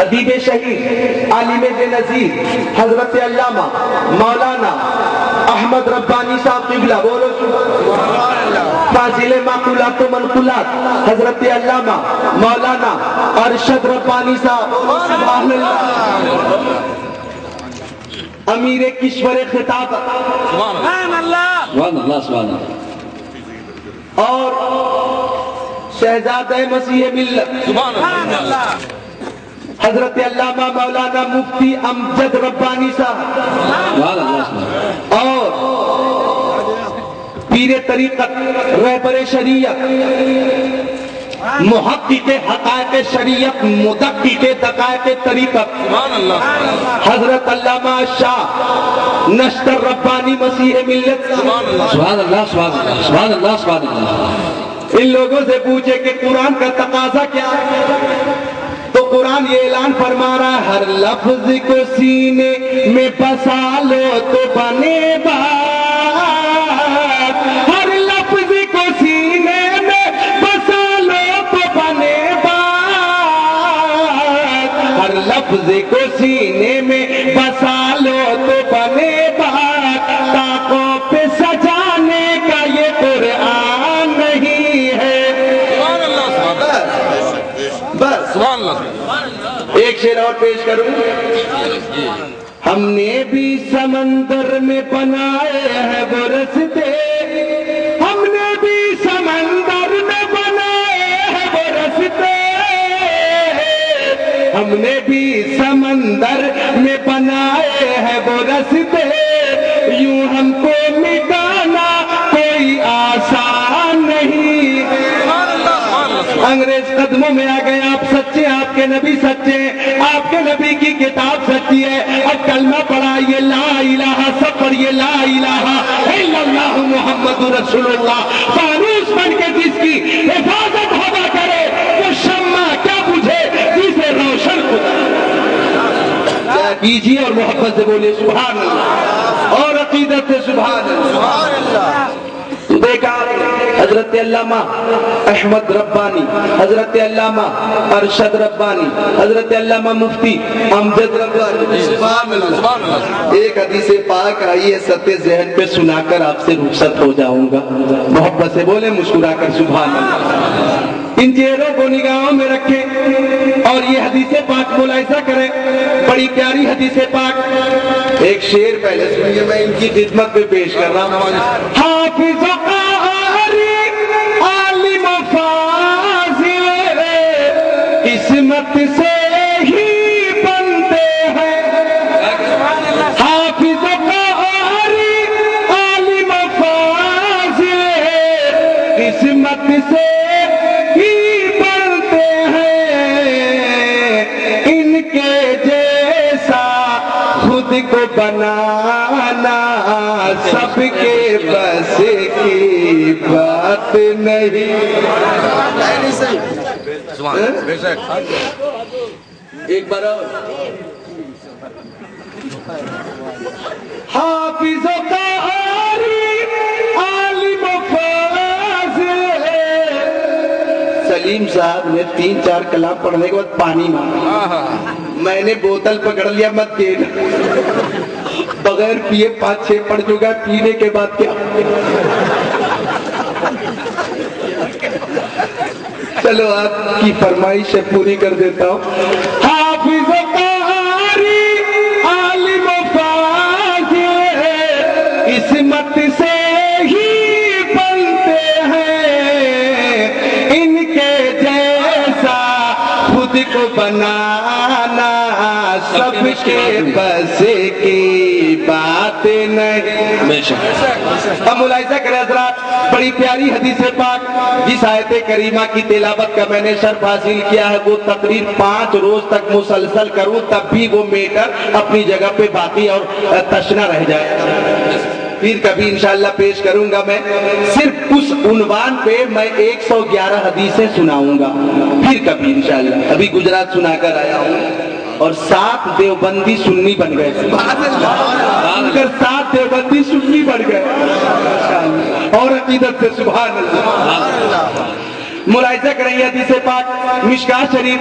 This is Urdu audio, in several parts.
ادیب شہید عالم بے نظیر حضرت علامہ مولانا احمد ربانی صاحب قبلہ، بولو سبحان اللہ۔ فاضل معقولات و منقولات حضرت علامہ مولانا ارشد ربانی صاحب، سبحان اللہ۔ امیر کشور خطاب، سبحان اللہ سبحان اللہ سبحان اللہ، اور شہزادہ مسیح ملت سبحان اللہ حضرت علامہ مولانا مفتی امجد ربانی صاحب، سبحان اللہ سبحان اللہ، اور پیر طریقت رہبر شریعت محقق حقائق شریعت مدقق دقائق طریقت سبحان اللہ حضرت علامہ شاہ نشتر ربانی مسیح ملت، سبحان اللہ سبحان اللہ سبحان اللہ سبحان اللہ سبحان اللہ۔ ان لوگوں سے پوچھے کہ قرآن کا تقاضا کیا ہے، تو قرآن یہ اعلان فرما رہا ہے ہر لفظ کو سینے میں بسا لو تو بنے بات، ہر لفظ کو سینے میں بسا لو تو بنے بات، ہر لفظ کو سینے میں بسا لو تو بنے بات، طاقوں پہ سجانے کا یہ قرآن نہیں ہے۔ سبحان اللہ بس سبحان اللہ۔ ایک شعر اور پیش کروں۔ ہم نے بھی سمندر میں بنائے ہیں وہ رستے، ہم نے بھی سمندر میں بنائے ہیں وہ رستے، ہم نے بھی سمندر میں بنائے ہیں وہ رستے، یوں ہم کو مٹانا کوئی آسان نہیں ہے۔ انگریز قدموں میں آ گئے، آپ سچے، آپ کے نبی سچے، آپ کے نبی کی کتاب سچی ہے۔ اب کلمہ پڑھا، یہ لا الہ، سب پڑھیے لا الہ الا اللہ محمد رسول اللہ۔ فانوس بن کے جس کی حفاظت ہوا کرے وہ شمع کیا بجھے جسے روشن خدا کیجیے، اور محبت سے بولیے سبحان اللہ، اور عقیدت سے سبحان اللہ۔ تو دیکھا حضرت علامہ احمد ربانی، حضرت علامہ ارشد ربانی، حضرت علامہ مفتی امجد ربانی، سبحان اللہ۔ ایک حدیث پاک آئی ہے، سطح ذہن پہ سنا کر آپ سے رخصت ہو جاؤں گا، محبت سے بولے مسکرا کر سبحان اللہ۔ ان چہروں کو نگاہوں میں رکھیں اور یہ حدیث پاک ملاحظہ کریں، بڑی پیاری حدیث پاک۔ ایک شعر پہلے سنیے، میں ان کی خدمت میں پیش کر رہا ہوں۔ حافظ قاری عالم فاضل قسمت سے ہی بنتے ہیں، حافظ قاری عالم فاضل قسمت سے ہی بنتے ہیں، ان کے جیسا خود کو بنانا سب کے بس کی بات نہیں۔ ایک بار حافظ قاری عالم فاضل، سلیم صاحب نے 3-4 کلام پڑھنے کے بعد پانی مانگا، میں نے بوتل پکڑ لیا، مت دینا، بغیر پیے 5-6 پڑھ چکا، پینے کے بعد کیا۔ چلو آپ کی فرمائش پوری کر دیتا ہوں۔ حافظ قاری عالم فاضل قسمت سے ہی بنتے ہیں، ان کے جیسا خود کو بنانا سب کے بس کی بات نہیں۔ اب ملاحظہ کریں حضرات، بڑی پیاری حدیث پاک، جس آیت کریمہ کی تلاوت کا میں نے شرف حاصل کیا ہے، وہ تقریر 5 روز تک مسلسل کروں تب بھی وہ میٹر اپنی جگہ پہ باقی اور تشنا رہ جائے۔ پھر کبھی انشاءاللہ پیش کروں گا، میں صرف اس عنوان پہ میں 111 حدیثیں سناؤں گا، پھر کبھی انشاءاللہ۔ ابھی گجرات سنا کر آیا ہوں اور 7 دیوبندی سنی بن گئے، 7 دیوبندی سنی بن گئے، اور عقیدت سے سبحان اللہ۔ ملاحظہ کریں یہ حدیث پاک مشکاہ شریف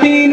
3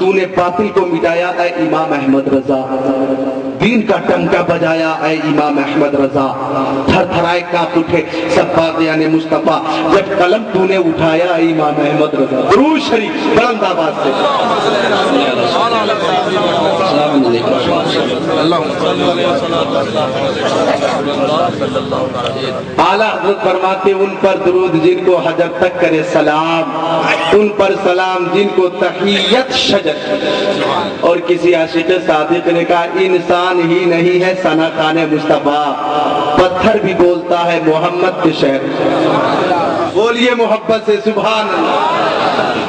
تو نے باطل کو مٹایا اے امام احمد رضا، دین کا ٹمکا بجایا اے امام احمد رضا، تھر تھرائے کانپ اٹھے سب باغیان مصطفیٰ جب قلم تو نے اٹھایا اے امام احمد رضا۔ درود شریف بلند آواز سے۔ اعلیٰ حضرت فرماتے ان پر درود جن کو حجر تک کرے سلام، ان پر سلام جن کو تحیت شجر۔ اور کسی عاشق صادق نے کہا انسان ہی نہیں ہے ثنا خان مصطفیٰ، پتھر بھی بولتا ہے محمد کے شہر۔ بولیے محبت سے سبحان اللہ۔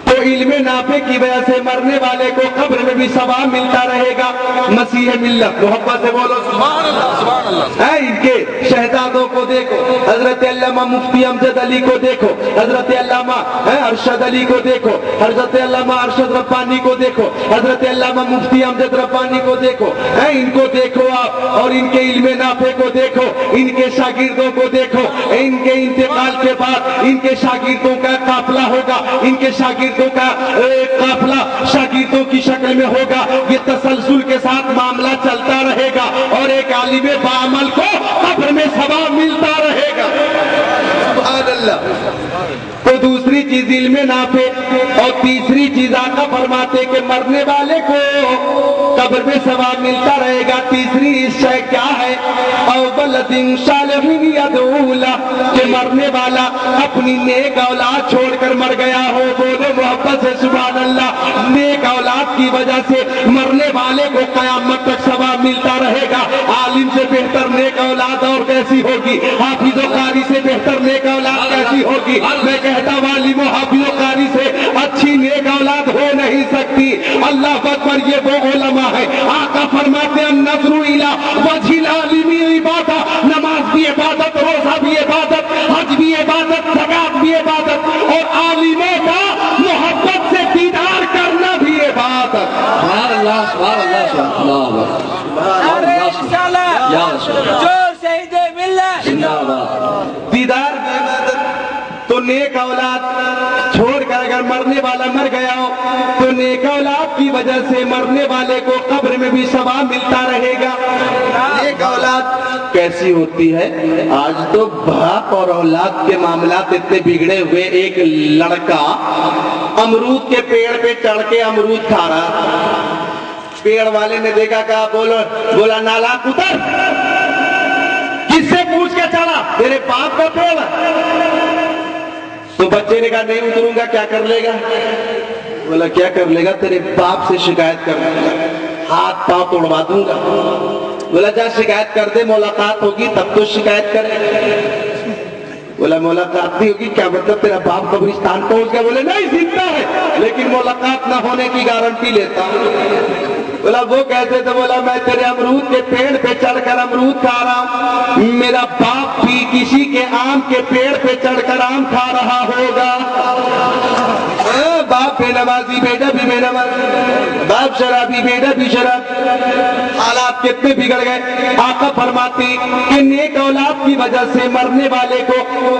تو علم نافع کی وجہ سے مرنے والے کو قبر میں بھی ثواب ملتا رہے گا۔ مسیح ملت محبت سے بولو سبحان اللہ سبحان اللہ۔ اے ان کے شہزادوں کو دیکھو، حضرت علامہ مفتی امجد علی کو دیکھو، حضرت علامہ ارشد علی کو دیکھو، حضرت علامہ ارشد ربانی کو دیکھو، حضرت علامہ مفتی امجد ربانی کو دیکھو، ان کو دیکھو آپ، اور ان کے علم نافع کو دیکھو، ان کے شاگردوں کو دیکھو۔ ان کے انتقال کے بعد ان کے شاگردوں کا قافلہ ہوگا، ان کے شاگردوں کا ایک قافلہ شاگردوں کی شکل میں ہوگا۔ یہ تسلسل کے ساتھ معاملہ چلتا رہے گا اور ایک عالم باعمل کو قبر میں ثواب ملتا رہے گا۔ سبحان اللہ۔ تو دوسری چیز علم نافع، اور تیسری چیز آقا فرماتے کہ مرنے والے کو قبر میں ثواب ملتا رہے گا۔ تیسری شے کیا ہے؟ او ولد صالح یدعو لہ، کہ مرنے والا اپنی نیک اولاد چھوڑ کر مر گیا ہو۔ بولو محبت سے سبحان اللہ۔ نیک اولاد کی وجہ سے مرنے والے کو قیامت تک ثواب ملتا رہے گا۔ عالم سے بہتر نیک اولاد اور کیسی ہوگی؟ حافظ و قاری سے بہتر نیک اولاد کیسی ہوگی؟ میں کہتا ہوں عالم و حافظ و قاری سے اچھی نیک اولاد ہو نہیں سکتی۔ اللہ اکبر، یہ وہ علماء ہے۔ آقا فرماتے ہیں النظر الی وجہ العالم عبادت، نماز بھی عبادت، روزہ بھی عبادت، حج بھی عبادت، زکات بھی عبادت، اور عالموں کا محبت سے دیدار کرنا بھی عبادت۔ سبحان اللہ سبحان اللہ سبحان اللہ سبحان اللہ یا رسول اللہ جور شہید ملت زندہ باد۔ دیدار بھی عبادت۔ تو نیک اولاد چھوڑ کر اگر مرنے والا مر گیا ہو تو نیک اولاد کی وجہ سے مرنے والے کو قبر میں بھی ثواب ملتا رہے گا۔ نیک اولاد کیسی ہوتی ہے؟ آج تو باپ اور اولاد کے معاملات اتنے بگڑے ہوئے۔ ایک لڑکا امرود کے پیڑ پہ چڑھ کے امرود کھا رہا، پیڑ والے نے دیکھا، کہا بولا نالاک اتر۔ کس سے پوچھ کے چڑھا؟ میرے باپ کا پیڑ۔ تو بچے نے کہا نہیں اتروں گا۔ کیا کر لے گا؟ بولا کیا کر لے گا؟ تیرے باپ سے شکایت کر دوں گا، ہاتھ پاؤں توڑوا دوں گا۔ بولا جا شکایت کر دے، ملاقات ہوگی تب تو شکایت کرے۔ بولا ملاقات نہیں ہوگی کیا مطلب؟ تیرا باپ قبرستان پہنچ گیا؟ بولے نہیں زندہ ہے لیکن ملاقات نہ ہونے کی گارنٹی لیتا ہوں۔ بولا وہ کہتے تھے؟ بولا میں تیرے امرود کے پیڑ پہ چڑھ کر امرود کھا رہا ہوں، میرا باپ بھی کسی کے آم کے پیڑ پہ چڑھ کر آم کھا رہا ہوگا۔ باپ بے نمازی، بیٹا بھی بے نمازی، باپ شرابی، بیٹا بھی شراب۔ حالات کتنے بگڑ گئے۔ آقا فرماتے کہ نیک اولاد کی وجہ سے مرنے والے کو